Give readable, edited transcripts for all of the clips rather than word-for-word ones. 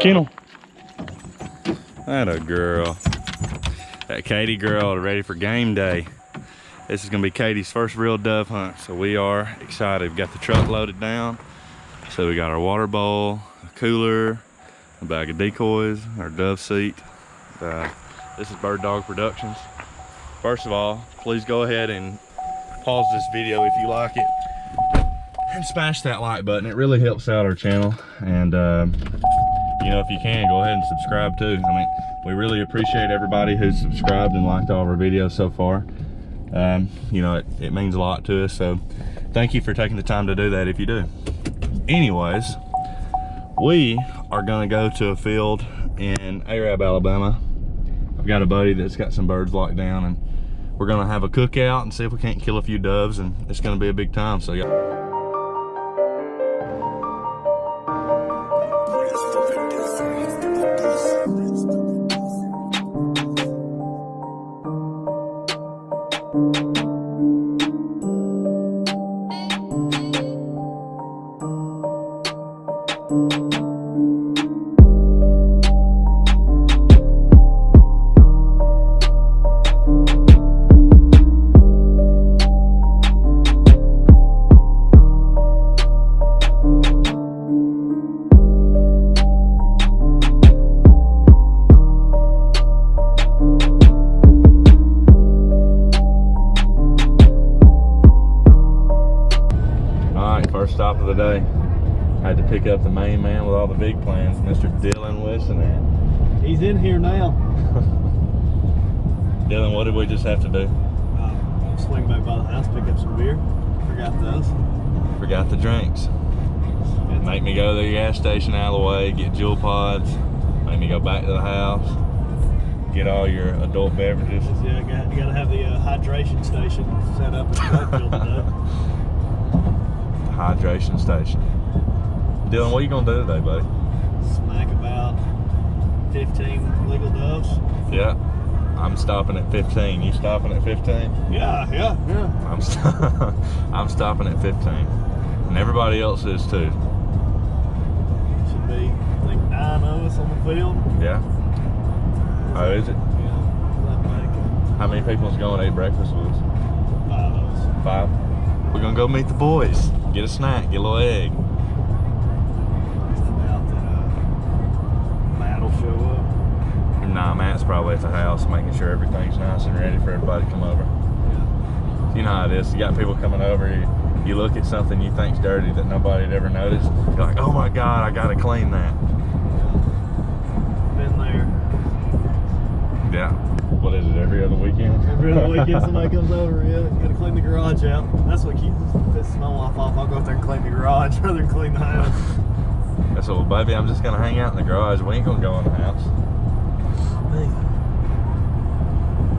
channel. That a girl. That Katie girl ready for game day. This is gonna be Katie's first real dove hunt, so we are excited. We've got the truck loaded down. So we got our water bowl, a cooler, a bag of decoys, our dove seat. This is Bird Dog Productions. First of all, please go ahead and pause this video if you like it and smash that like button. It really helps out our channel. And you know, if you can, go ahead and subscribe too. I mean, we really appreciate everybody who's subscribed and liked all of our videos so far. You know, it means a lot to us, so thank you for taking the time to do that if you do. Anyways, we are gonna go to a field in Arab, Alabama. I've got a buddy that's got some birds locked down, and we're gonna have a cookout and see if we can't kill a few doves, and it's gonna be a big time. So y'all. First stop of the day. Had to pick up the main man with all the big plans, Mr. Dylan Wissenant. He's in here now. Dylan, what did we just have to do? Swing back by the house, pick up some beer. Forgot those. Forgot the drinks. Make me go to the gas station out of the way, get jewel pods, make me go back to the house, get all your adult beverages. Yeah, you gotta have the hydration station set up in Blackfield today. Hydration station. Dylan, what are you gonna do today, buddy? Smack about 15 legal doves. Yeah, I'm stopping at 15. You stopping at 15? Yeah. I'm stopping at 15, and everybody else is too. Should be, I think, 9 of us on the field. Yeah. Oh, is it? Yeah. How many people's going to eat breakfast with us? 5 of us. 5. We're gonna go meet the boys. Get a snack, get a little egg. Just about that Matt will show up. Nah, Matt's probably at the house making sure everything's nice and ready for everybody to come over. Yeah. You know how it is. You got people coming over, you look at something you think's dirty that nobody'd ever noticed. You're like, oh my God, I gotta clean that. Been there. Yeah. What is it, every other weekend? Every other weekend somebody comes over, yeah, gotta clean the garage out. That's what keeps pissing my wife off. I'll go out there and clean the garage rather than clean the house. That's what, well, baby, I'm just gonna hang out in the garage. We ain't gonna go in the house. Hey,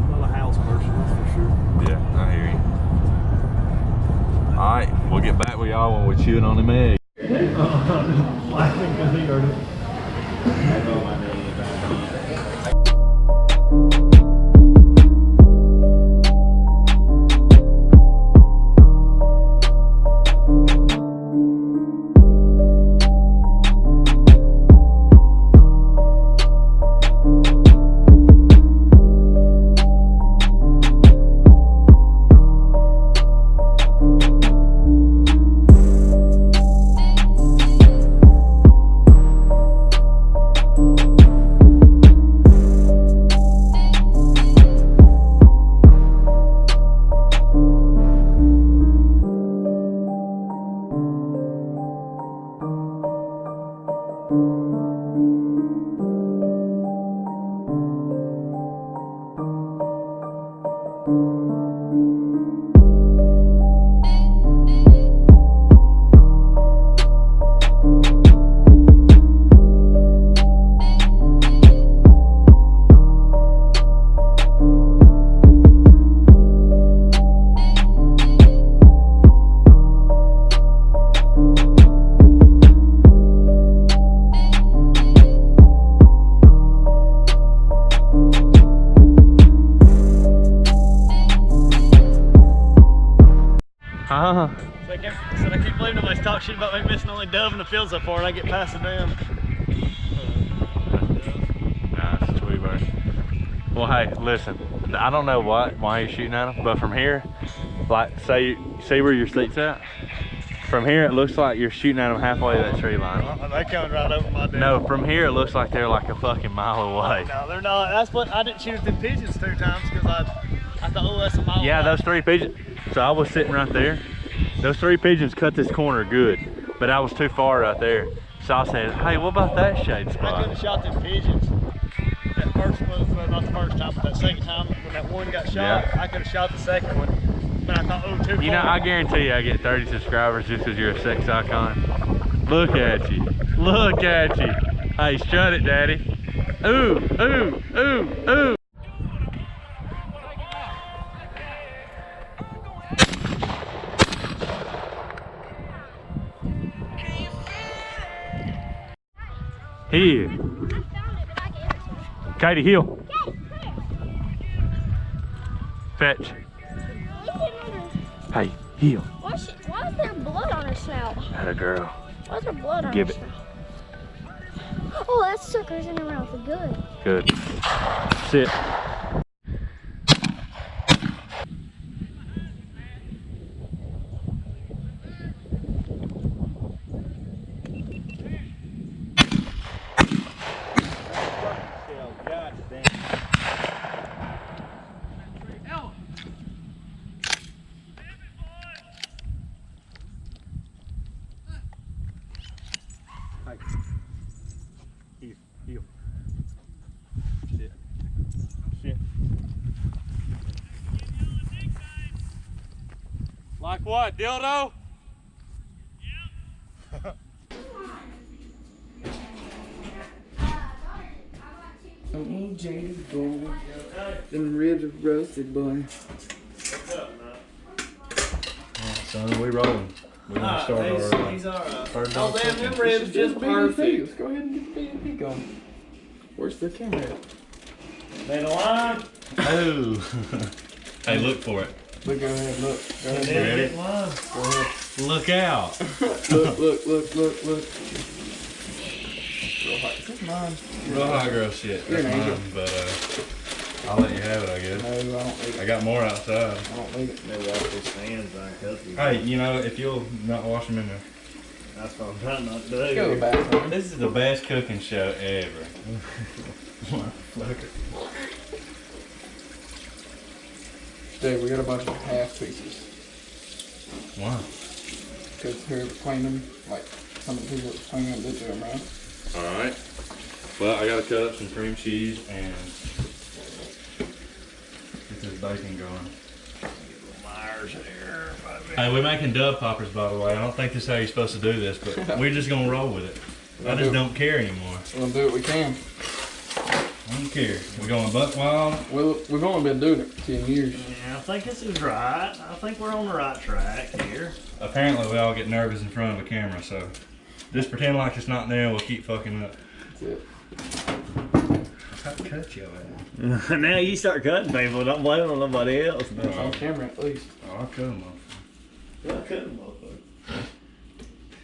I'm not a house person, that's for sure. Yeah, I hear you. Alright, we'll get back with y'all when we're chewing on them eggs. Laughing because he heard it. Said I can't believe nobody's talking shit about me missing only dove in the field so far, and I get past the dam. we were. Well, hey, listen. I don't know why you're shooting at them, but from here, like, see where your seat's at? From here, it looks like you're shooting at them halfway to that tree line. They coming right over my dead. No, from here, it looks like they're like a fucking mile away. No, they're not. That's what I didn't shoot at the pigeons 2 times because I thought, oh, that's a mile Yeah, away. those 3 pigeons. So I was sitting right there. Those 3 pigeons cut this corner good, but I was too far right there. So I said, hey, what about that shade I could spot? have shot them pigeons. That first one, well, not the first time, but that second time when that one got shot, Yeah. I could have shot the second one. But I thought, oh, too far. You know, I guarantee you I get 30 subscribers just because you're a sex icon. Look at you. Look at you. Hey, strut it, daddy. Ooh, ooh, ooh, ooh. Here. Katie, heel. Fetch. Hey, heel. Why is there blood on her snout? Atta girl. Why is there blood on Give her it. snout? Oh, that sucker's in her mouth. Good. Good. Sit. Heel. Sit. Sit. Like what, dildo? Oh, Jada boy. Them ribs are roasted, boy. Son, we rolling. We're gonna start our He's alright. first Oh, dog damn, cooking. them ribs just perfect. Let's go ahead and get the BNP going. Where's the camera at? They the line. Oh. Hey, look for it. Look, go ahead, look. Go ahead, They ready? get line. go ahead. Look out. Look. Real hot. This is mine. Real hot girl shit. You're That's an angel. mine, but I'll let you have it, I guess. No, I don't need I it. got more outside. I don't need it. Maybe I'll just stand back up. Hey, you know, if you'll not wash them in there. That's what I'm trying not to do. Let's go to the bathroom. This is the best cooking show ever. Dude, we got a bunch of half pieces. Wow. Because whoever cleaned them, like some of the people that cleaned them did do them right. Alright. Well, I gotta cut up some cream cheese and get this bacon going. Myers here. Hey, we're making dove poppers, by the way. I don't think this is how you're supposed to do this, but we're just gonna roll with it. I just don't care anymore. We're gonna do what we can. I don't care. We're going buck wild. Well, we've only been doing it for 10 years. Yeah, I think this is right. I think we're on the right track here. Apparently, we all get nervous in front of a camera, so just pretend like it's not there and we'll keep fucking up. That's it. I'll cut your ass. Now you start cutting people. Don't blame it on nobody else. It's on camera at least. Oh, I'll cut them off. Y'all cutting motherfucker.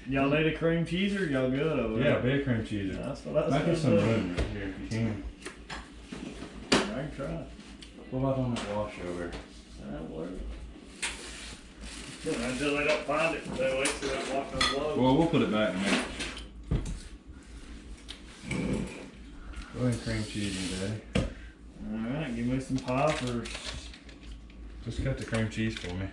Y'all need a cream cheese or y'all good over Yeah, there? big cream cheese. That's what Make that's us some room right here if you can. I can try it. What about on that wash over? That'll work. Until they don't find it, they wait till that walk on blow. Well, we'll put it back in a minute. Go ahead and cream cheese in, Daddy. Alright, give me some poppers. Just cut the cream cheese for me.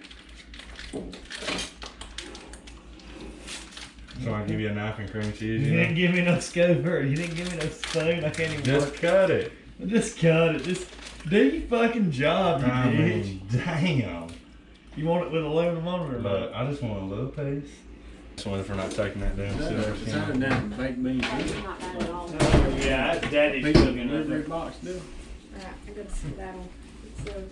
So I give you a knife and cream cheese. You You didn't know? give me no scoper. You didn't give me no spoon. I can't even Just work. cut it. Just cut it. Just do your fucking job, you I bitch. mean, damn. You want it with aluminum on it or Look, not? I just want a little piece. Sorry for not taking that down. It's sounding down baked beans. Not bad at all. Yeah, that's daddy's cooking right there. box, do. Alright, I'm gonna sit that on. So, down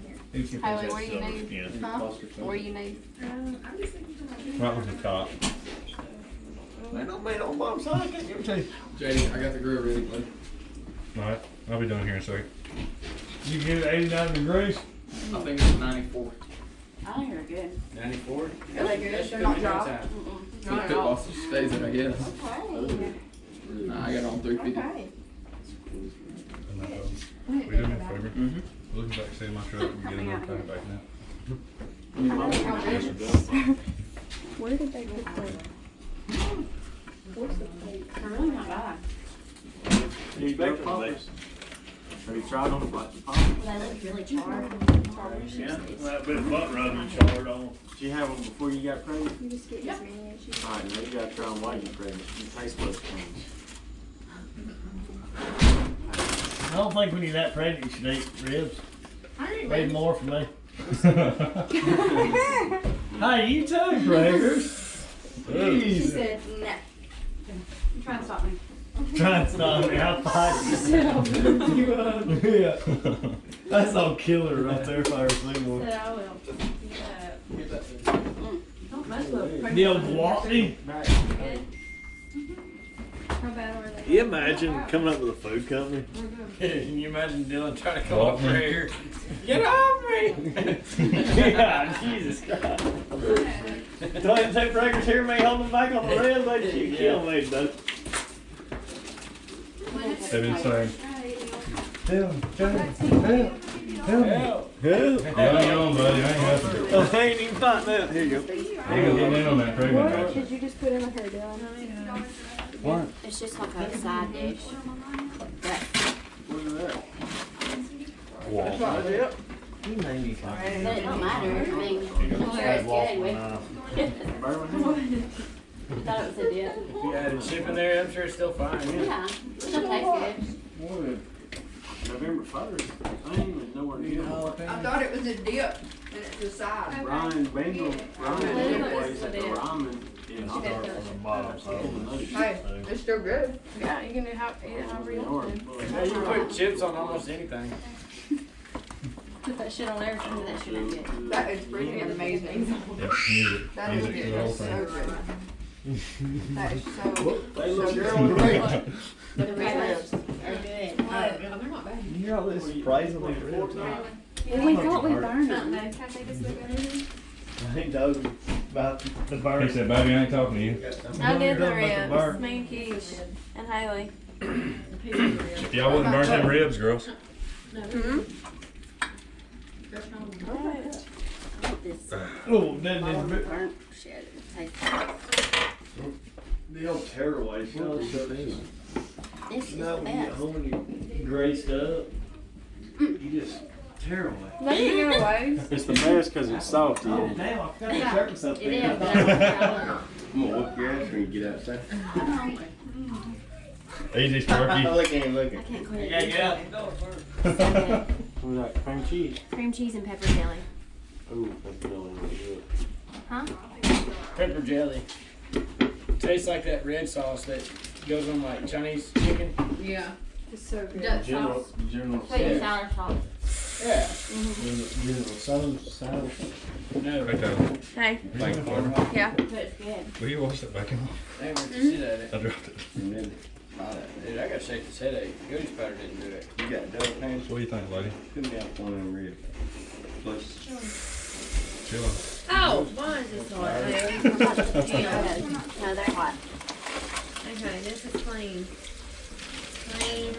here. Who can Haley, put what do you that need? skin? Huh? What do you need? I'm just thinking about Right with the top. Man, don't be on both sides. I can't give it to you. JD, I got the grill ready, bud. Alright, I'll be done here in a second. You give it 89 degrees. I think it's 94. I think they're good. 94? Are they good? They're not dry? Put Mm-mm. the Not at pit all. boss stays in, I guess. Okay. Nah, I got it on 350. Okay. Mm-hmm. Looking back to see my truck and get another tank back now. Where did they put the? Where's the plate? They're really not bad. These bacon plates. Have you tried on the pump? They look really charred. Yeah, that bit of butt rub you charred on. Did you have them before you got pregnant? You just get as many as you. Alright, now you gotta try them while you're pregnant. Your taste buds change. I don't think when you're that pregnant you should eat ribs. I ain't Way ready. more for me. Hey, you too, Braggers. She Jeez. said, no. I'm trying to stop me. Trying to stop me. I'll fight you. Yeah. That's all killer right there if I ever see one. Said I will. Don't mess with it. The old Watney. How bad are they? Can you imagine coming up with a food company? Can you imagine Dylan trying to come up here? Get off me! Yeah, Jesus Christ. Don't even take Braggers here, me holding back on the rail, mate. You kill me, dude. They've been saying, Help. hang on, buddy, I ain't nothing. Oh, I ain't even fighting that. Here you go. You gonna get in on that pregnant What action. did you just put in the hair, Dylan? What? It's just like a side dish. But What is that? You made me fucking. it don't matter. I mean, I'm sure it's good anyway. Thought it was a dip. If you added chip in there, I'm sure it's still fine. Yeah. Yeah, it'll taste good. November 1st. I ain't even know where to get them. I thought it was a dip and it's a side. Brian Bengal, Brian Yeah. plays at the ramen in Hey, it's still good. Yeah, you can eat it however you want. Yeah, you can put chips on almost anything. Put that shit on everything. That shit ain't good. That is freaking amazing. Yep, music. That is Music good. for the whole That's so thing. good. That is so They look good. good. The ribs are good. You hear all this surprisingly real time. Well, we thought we burned them. I think Doug about the He bird. said, baby, I ain't talking to you. I'll get the About the ribs. bird. Me and Keish and Haley. If y'all wouldn't burn them ribs, girls. This Oh, that is burnt shit. It tastes The old tearaway. This is Now the when you get best. home and you graced up, you just tear away. They can go away. It's the best because it's salty. Oh, damn, I forgot to check myself. It is, but I don't try I'm gonna whoop your ass when you get outside. Easy, Sparky. Look at him, look I at him. can't quit it. Yeah, get out the door first. So good. What's that? Cream cheese? Cream cheese and pepper jelly. Ooh, that's really good. Huh? Pepper jelly. Tastes like that red sauce that goes on like Chinese chicken. Yeah. It's so good. Duck General, sauce. general. Sweet and sour sauce. Yeah. General sauce. No. Right there. Hey. Thank you, Florida. Yeah. But it's good. Will you wash that back in? They went to sit at it. I dropped it. And then Dude, I gotta shake this headache. Goody powder didn't do it. you got double pants. What do you think, lady? Put me out one of them ribs. Plus, Chillin'. Oh, why is this hot? No, they're hot. Okay, this is clean. Clean,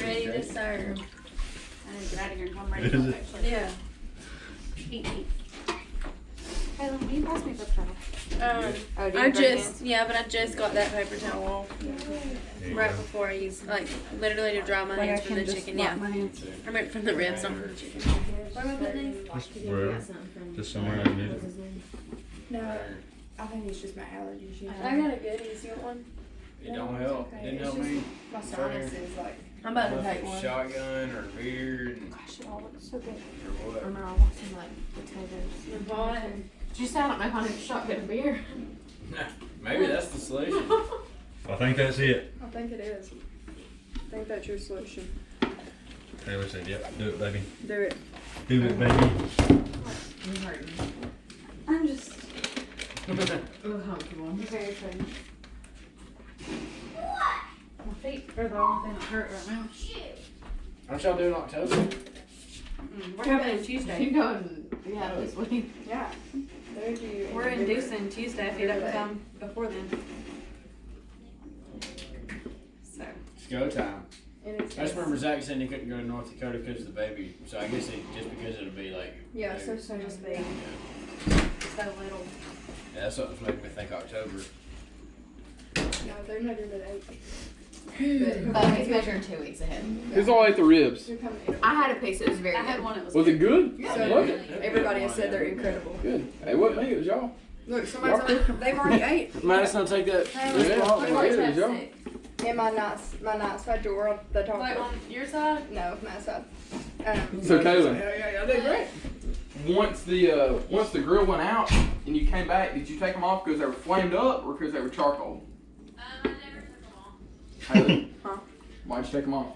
ready to serve. I need to get out of here and come ready Is to it? go, actually. Yeah. Eat. Kayla, will you pass me the towel? I just got that paper towel off There you right go. before I used, like, literally to dry my hands from the chicken. Yeah. I meant from the ribs, not from the chicken. Where am I putting these? Just wherever. Just somewhere I need it. No, I think it's just my allergies. I got a goodies. You want one? It don't help. Didn't help me. My sinuses, like, I'm about to take one. Shotgun or beard and gosh, it all looks so good. or what. I want some like potatoes. Did you say I don't know how to shotgun beer? Maybe that's the solution. I think that's it. I think it is. I think that's your solution. Taylor said, yep, do it, baby. Do it. Do it, baby. I'm just Uncomfortable. very funny. My feet are the only thing that hurt right now. Aren't y'all doing October? We're having it Tuesday. You going? Yeah, this week. Yeah. There you. We're inducing Tuesday if you don't come before then. So. It's go time. And it's just remember Zach said he couldn't go to North Dakota because of the baby. So I guess just because it'll be like. Yeah, so just be Yeah. so little. Yeah, that's what was making me think October. No, they're not doing it 8. He's measuring 2 weeks ahead. Who's all ate the ribs? They're coming in. I had a piece that was very I had good. one that was Was it good? Yeah. I love it. Everybody has said they're incredible. Good. Hey, what me? It was y'all. Look, somebody's already, they've already ate. Madison, take that. Yeah, it was y'all. In my night side drawer on the top. Wait, on your side? No, my side. So Kaylin, Yeah, I did great. once the grill went out and you came back, did you take them off because they were flamed up or because they were charcoal? I never took them off. Kaylin, Huh? why'd you take them off?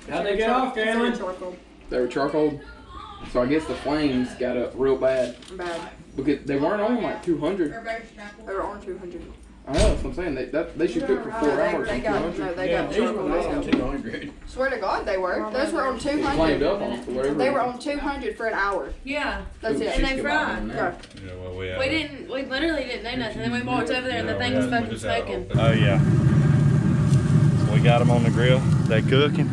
How'd they get off, It's Kaylin? charcoal. They were charcoal. So I guess the flames got up real bad Bad. because they weren't on like 200. They were on 200. I know that's what I'm saying. They should cook for 4 hours. They on got 200. they got These were charcoal. not on They 200. Swear to God, they were. Those were on It flamed 200. up on for whatever. They were reason. on 200 for an hour. Yeah. That's it. And they fried. Yeah. Yeah, well, We literally didn't do nothing. Then we walked over there and the thing was fucking smoking. Oh yeah. So we got them on the grill. They cooking.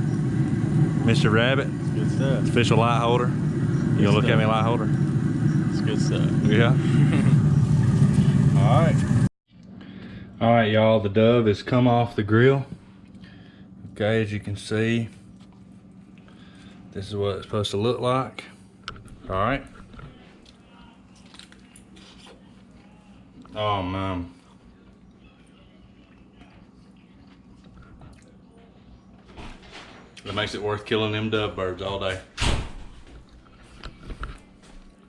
Mr. Rabbit, Good stuff. official light holder. You gonna look at me, light holder? It's good stuff. Yeah. All right. All right, y'all. The dove has come off the grill. Okay, as you can see, this is what it's supposed to look like. All right. Oh man. That makes it worth killing them dove birds all day.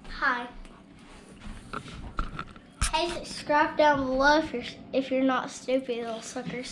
Hi. Hey, subscribe down below if you're not stupid little suckers.